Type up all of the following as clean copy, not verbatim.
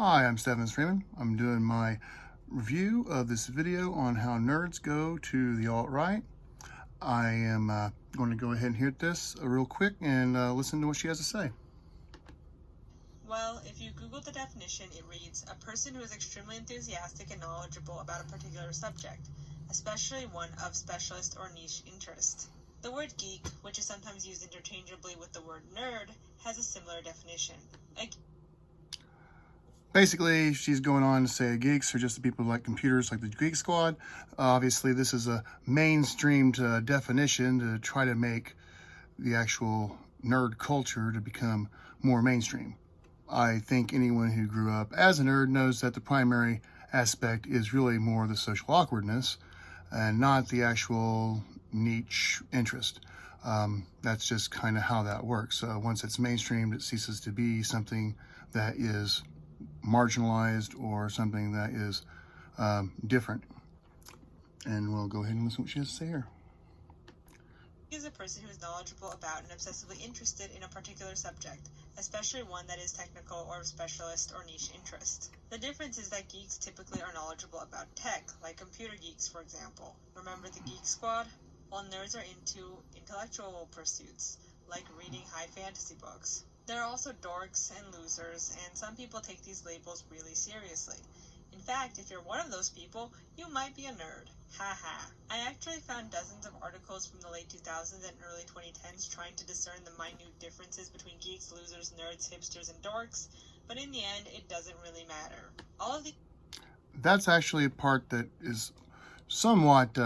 Hi, I'm Stephen Freeman. I'm doing my review of this video on how nerds go to the alt-right. I am going to go ahead and hit this real quick and listen to what she has to say. Well, if you Google the definition, it reads, a person who is extremely enthusiastic and knowledgeable about a particular subject, especially one of specialist or niche interest. The word geek, which is sometimes used interchangeably with the word nerd, has a similar definition. Basically, she's going on to say geeks are just the people who like computers, like the Geek Squad. Obviously, this is a mainstreamed definition to try to make the actual nerd culture to become more mainstream. I think anyone who grew up as a nerd knows that the primary aspect is really more the social awkwardness and not the actual niche interest. That's just kind of how that works. Once it's mainstreamed, it ceases to be something that is marginalized or something that is different. And we'll go ahead and listen to what she has to say here. Is a person who is knowledgeable about and obsessively interested in a particular subject, especially one that is technical or of specialist or niche interest. The difference is that geeks typically are knowledgeable about tech, like computer geeks, for example. Remember the Geek Squad? While nerds are into intellectual pursuits, like reading high fantasy books. There are also dorks and losers, and some people take these labels really seriously. In fact, if you're one of those people, you might be a nerd. Haha. I actually found dozens of articles from the late 2000s and early 2010s trying to discern the minute differences between geeks, losers, nerds, hipsters, and dorks, but in the end, it doesn't really matter. All of the That's actually a part that is somewhat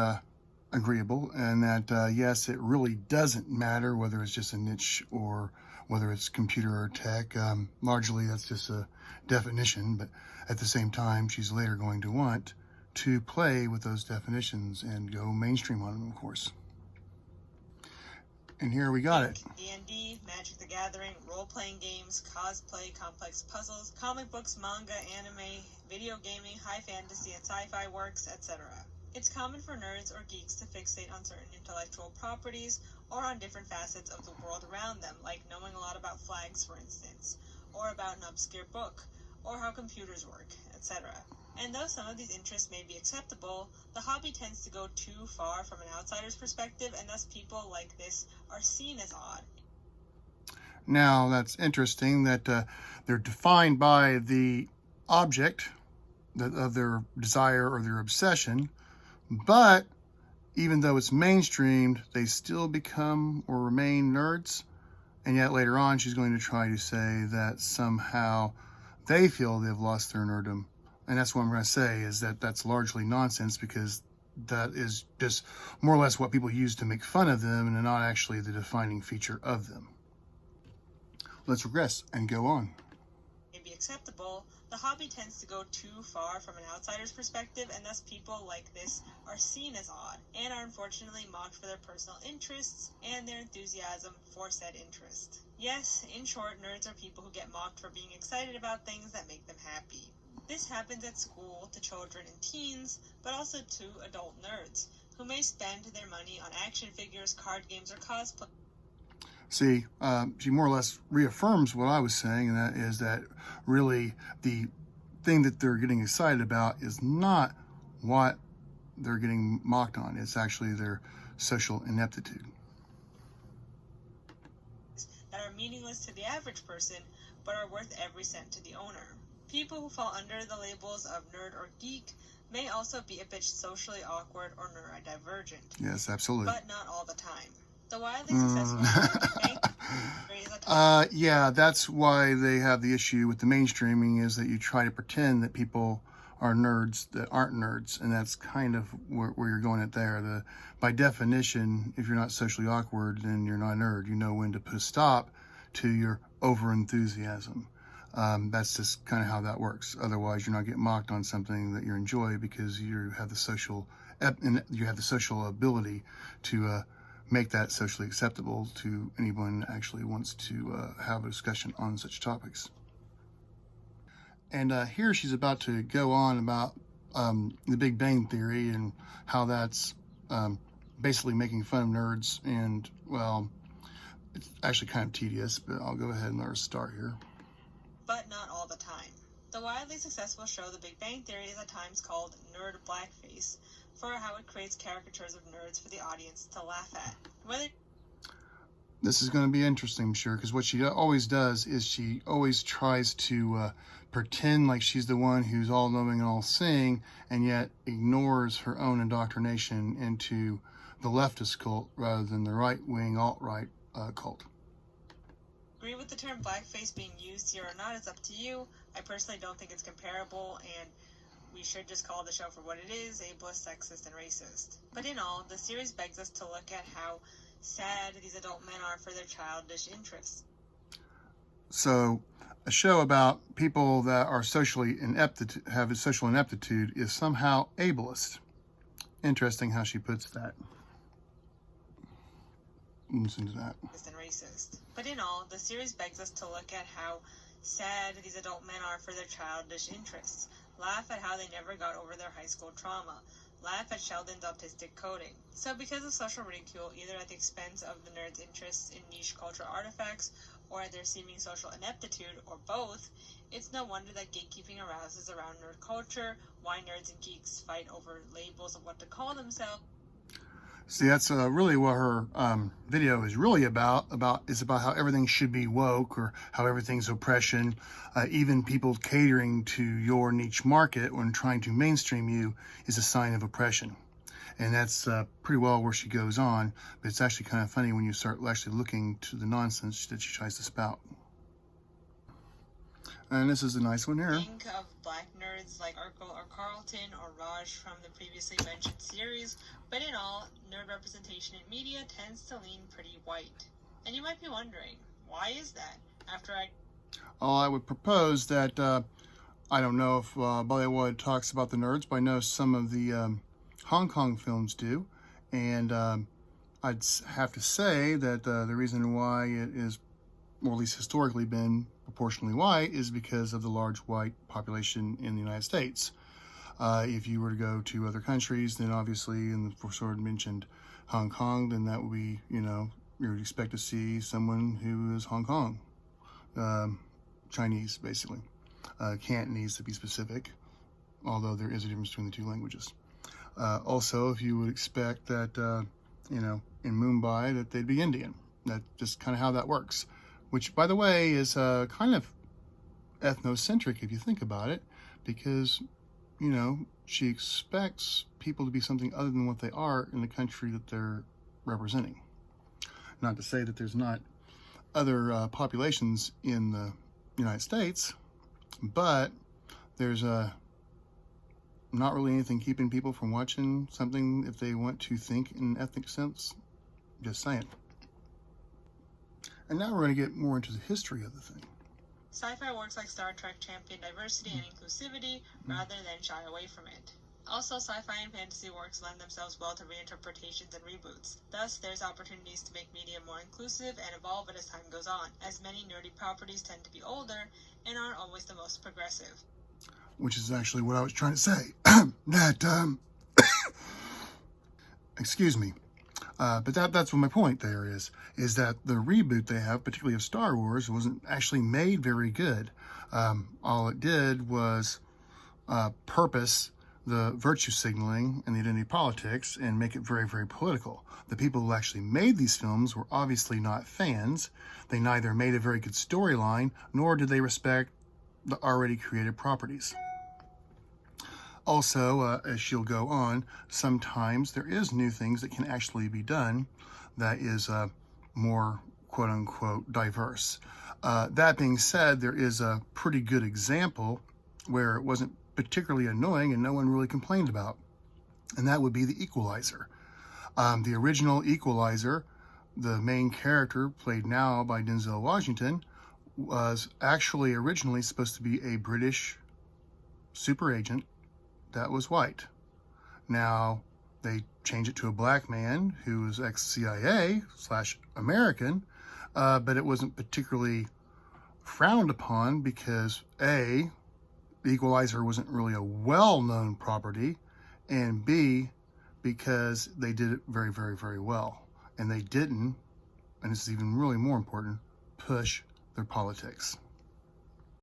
agreeable, and that yes, it really doesn't matter whether it's just a niche or whether it's computer or tech. Largely, that's just a definition, but at the same time, she's later going to want to play with those definitions and go mainstream on them, of course. And here we got it. D&D, Magic the Gathering, role-playing games, cosplay, complex puzzles, comic books, manga, anime, video gaming, high fantasy and sci-fi works, etc. It's common for nerds or geeks to fixate on certain intellectual properties or on different facets of the world around them, like knowing a lot about flags, for instance, or about an obscure book, or how computers work, etc. And though some of these interests may be acceptable, the hobby tends to go too far from an outsider's perspective, and thus people like this are seen as odd. Now, that's interesting that they're defined by the object of their desire or their obsession, but even though it's mainstreamed, they still become or remain nerds. And yet later on, she's going to try to say that somehow they feel they've lost their nerddom. And that's what I'm going to say, is that that's largely nonsense, because that is just more or less what people use to make fun of them and not actually the defining feature of them. Let's regress and go on. May be acceptable, the hobby tends to go too far from an outsider's perspective, and thus people like this are seen as odd, and are unfortunately mocked for their personal interests and their enthusiasm for said interest. Yes, in short, nerds are people who get mocked for being excited about things that make them happy. This happens at school to children and teens, but also to adult nerds, who may spend their money on action figures, card games, or cosplay. See, she more or less reaffirms what I was saying, and that is that really the thing that they're getting excited about is not what they're getting mocked on. It's actually their social ineptitude. That are meaningless to the average person, but are worth every cent to the owner. People who fall under the labels of nerd or geek may also be a bit socially awkward or neurodivergent. Yes, absolutely. But not all the time. The wildly successful yeah, that's why they have the issue with the mainstreaming, is that you try to pretend that people are nerds that aren't nerds, and that's kind of where you're going at there. By definition, if you're not socially awkward, then you're not a nerd. You know when to put a stop to your over-enthusiasm. That's just kind of how that works. Otherwise, you're not getting mocked on something that you enjoy, because you have the social ability to make that socially acceptable to anyone that actually wants to have a discussion on such topics. And here she's about to go on about the Big Bang Theory and how that's basically making fun of nerds. And, well, it's actually kind of tedious, but I'll go ahead and let her start here. But not all the time. The widely successful show The Big Bang Theory is at times called nerd blackface for how it creates caricatures of nerds for the audience to laugh at. This is going to be interesting, I'm sure, because what she always does is she always tries to pretend like she's the one who's all-knowing and all-seeing, and yet ignores her own indoctrination into the leftist cult rather than the right-wing alt-right cult. Agree with the term blackface being used here or not is up to you. I personally don't think it's comparable, and we should just call the show for what it is, ableist, sexist, and racist. But in all, the series begs us to look at how sad these adult men are for their childish interests. So, a show about people that are socially ineptitude, have a social ineptitude, is somehow ableist. Interesting how she puts that. Listen to that. And racist. But in all, the series begs us to look at how sad these adult men are for their childish interests. Laugh at how they never got over their high school trauma. Laugh at Sheldon's autistic coding. So because of social ridicule, either at the expense of the nerds' interests in niche cultural artifacts, or at their seeming social ineptitude, or both, it's no wonder that gatekeeping arouses around nerd culture, why nerds and geeks fight over labels of what to call themselves. See, that's really what her video is really about how everything should be woke, or how everything's oppression. Even people catering to your niche market when trying to mainstream you is a sign of oppression. And that's pretty well where she goes on, but it's actually kind of funny when you start actually looking to the nonsense that she tries to spout. And this is a nice one here. Think of black nerds like Urkel or Carlton or Raj from the previously mentioned series, but in all, nerd representation in media tends to lean pretty white. And you might be wondering, why is that? I would propose that, I don't know if Bollywood talks about the nerds, but I know some of the Hong Kong films do. And I'd have to say that the reason why it is, or at least historically been proportionally white, is because of the large white population in the United States. If you were to go to other countries, then obviously, in the sort of mentioned Hong Kong, then that would be, you would expect to see someone who is Hong Kong. Chinese, basically. Cantonese, to be specific, although there is a difference between the two languages. Also, if you would expect that, in Mumbai, that they'd be Indian. That's just kind of how that works. Which, by the way, is kind of ethnocentric if you think about it, because, she expects people to be something other than what they are in the country that they're representing. Not to say that there's not other populations in the United States, but there's not really anything keeping people from watching something if they want to think in an ethnic sense. Just saying. And now we're going to get more into the history of the thing. Sci-fi works like Star Trek champion diversity and inclusivity rather than shy away from it. Also, sci-fi and fantasy works lend themselves well to reinterpretations and reboots. Thus, there's opportunities to make media more inclusive and evolve it as time goes on, as many nerdy properties tend to be older and aren't always the most progressive. Which is actually what I was trying to say. Excuse me. But that's what my point there is that the reboot they have, particularly of Star Wars, wasn't actually made very good. All it did was purpose the virtue signaling and the identity politics and make it very, very political. The people who actually made these films were obviously not fans. They neither made a very good storyline, nor did they respect the already created properties. Also, as she'll go on, sometimes there is new things that can actually be done that is more quote-unquote diverse. That being said, there is a pretty good example where it wasn't particularly annoying and no one really complained about, and that would be The Equalizer. The original Equalizer, the main character, played now by Denzel Washington, was actually originally supposed to be a British super agent that was white. Now, they changed it to a black man who was ex-CIA/American, but it wasn't particularly frowned upon because A, The Equalizer wasn't really a well-known property, and B, because they did it very, very, very well. And they didn't, and this is even really more important, push their politics.